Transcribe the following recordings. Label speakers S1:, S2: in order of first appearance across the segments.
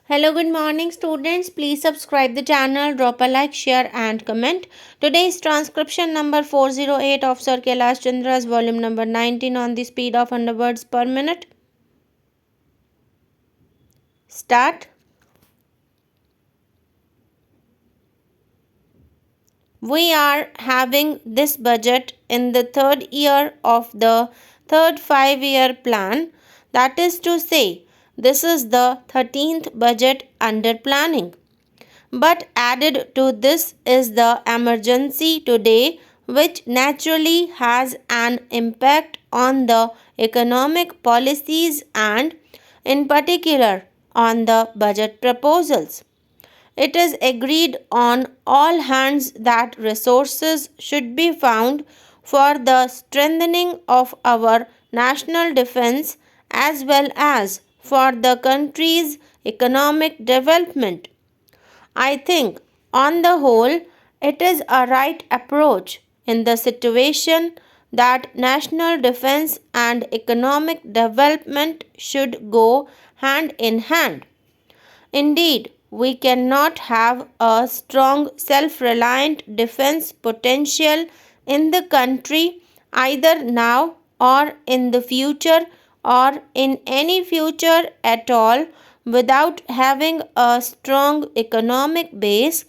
S1: Hello, good morning, students. Please subscribe the channel, drop a like, share, and comment. Today's transcription number 408 of Sir Kailash Chandra's volume number 19 on the speed of 100 words per minute. Start. We are having this budget in the third year of the third 5-year plan. That is to say, this is the 13th budget under planning. But added to this is the emergency today, which naturally has an impact on the economic policies and, in particular, on the budget proposals. It is agreed on all hands that resources should be found for the strengthening of our national defense as well as for the country's economic development. I think, on the whole, it is a right approach in the situation that national defense and economic development should go hand in hand. Indeed, we cannot have a strong self-reliant defense potential in the country either now or in the future or in any future at all without having a strong economic base,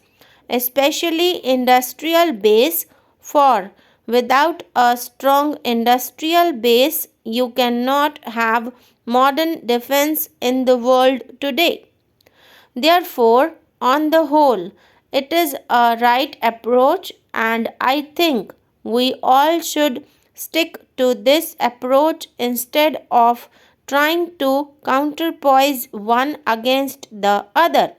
S1: especially industrial base, for without a strong industrial base you cannot have modern defense in the world today. Therefore, on the whole, it is a right approach, and I think we all should stick to this approach instead of trying to counterpoise one against the other.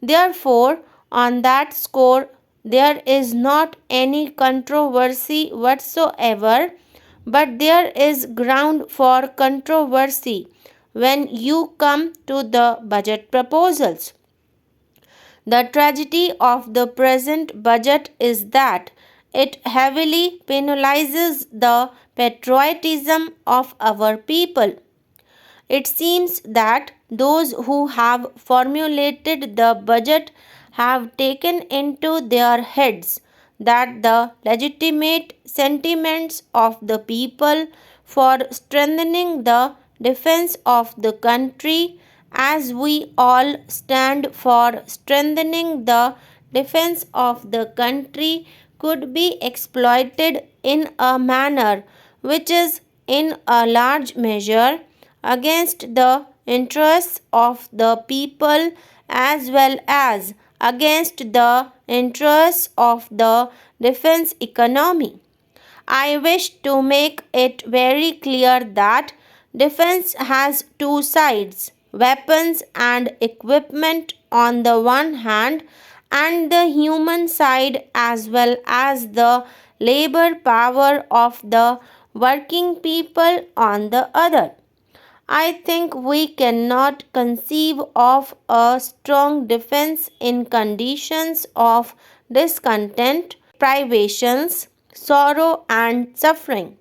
S1: Therefore, on that score, there is not any controversy whatsoever, but there is ground for controversy when you come to the budget proposals. The tragedy of the present budget is that it heavily penalizes the patriotism of our people. It seems that those who have formulated the budget have taken into their heads that the legitimate sentiments of the people for strengthening the defense of the country, as we all stand for strengthening the defense of the country, could be exploited in a manner which is in a large measure against the interests of the people as well as against the interests of the defense economy. I wish to make it very clear that defense has two sides, weapons and equipment on the one hand, and the human side as well as the labor power of the working people on the other. I think we cannot conceive of a strong defense in conditions of discontent, privations, sorrow, and suffering.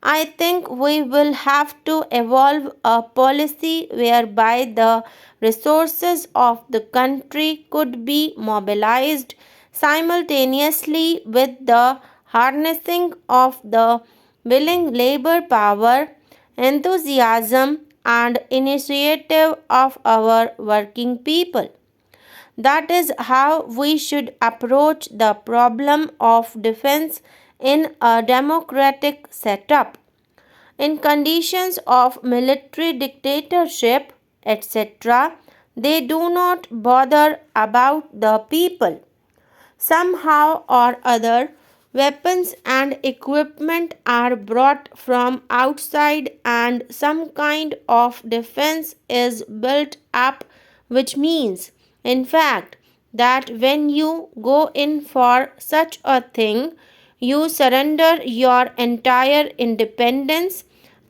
S1: I think we will have to evolve a policy whereby the resources of the country could be mobilized simultaneously with the harnessing of the willing labor power, enthusiasm, and initiative of our working people. That is how we should approach the problem of defense in a democratic setup. In conditions of military dictatorship, etc., they do not bother about the people. Somehow or other, weapons and equipment are brought from outside and some kind of defense is built up, which means, in fact, that when you go in for such a thing, you surrender your entire independence,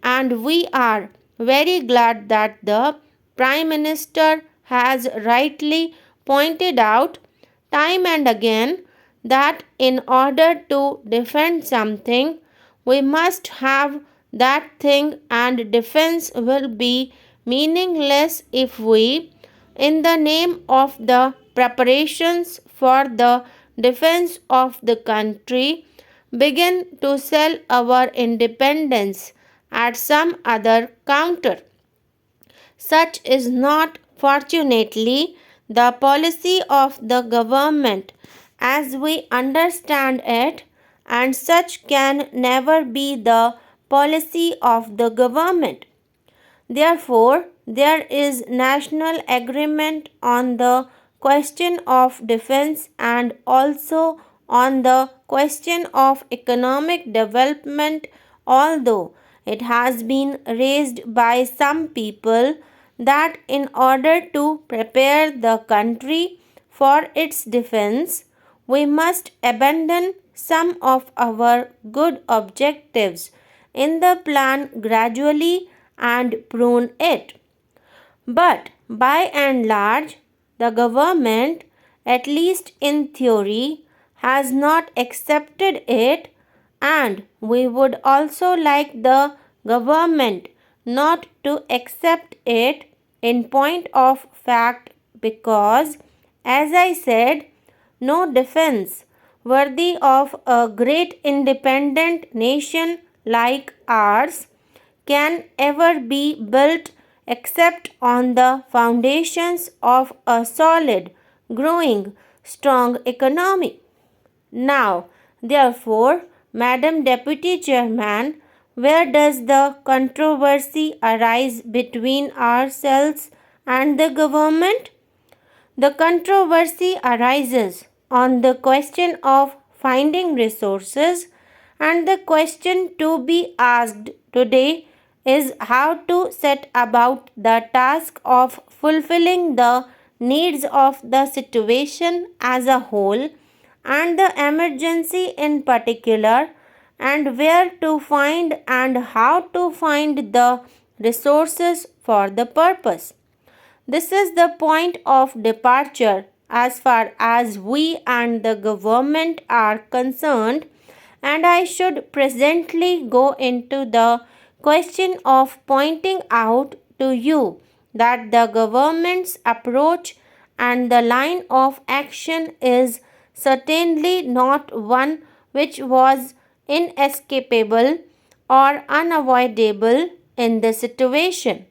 S1: and we are very glad that the Prime Minister has rightly pointed out time and again that in order to defend something, we must have that thing, and defense will be meaningless if we in the name of the preparations for the defense of the country, begin to sell our independence at some other counter. Such is not, fortunately, the policy of the government as we understand it, and such can never be the policy of the government. Therefore, there is national agreement on the question of defense and also on the question of economic development, although it has been raised by some people that in order to prepare the country for its defense, we must abandon some of our good objectives in the plan gradually and prune it. But by and large, the government, at least in theory, has not accepted it, and we would also like the government not to accept it in point of fact because, as I said, no defense worthy of a great independent nation like ours can ever be built except on the foundations of a solid, growing, strong economy. Now, therefore, Madam Deputy Chairman, where does the controversy arise between ourselves and the government? The controversy arises on the question of finding resources, and the question to be asked today is how to set about the task of fulfilling the needs of the situation as a whole and the emergency in particular, and where to find and how to find the resources for the purpose. This is the point of departure as far as we and the government are concerned, and I should presently go into the question of pointing out to you that the government's approach and the line of action is certainly not one which was inescapable or unavoidable in the situation.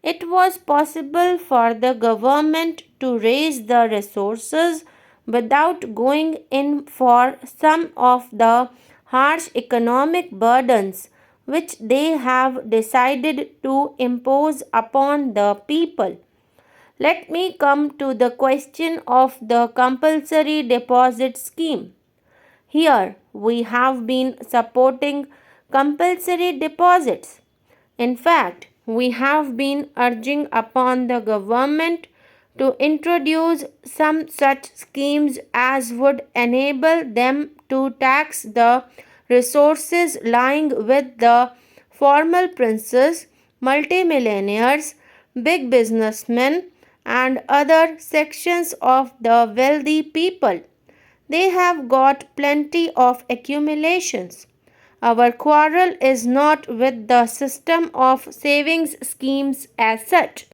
S1: It was possible for the government to raise the resources without going in for some of the harsh economic burdens which they have decided to impose upon the people. Let me come to the question of the compulsory deposit scheme. Here we have been supporting compulsory deposits. In fact, we have been urging upon the government to introduce some such schemes as would enable them to tax the resources lying with the formal princes, multimillionaires, big businessmen, and other sections of the wealthy people. They have got plenty of accumulations. Our quarrel is not with the system of savings schemes as such.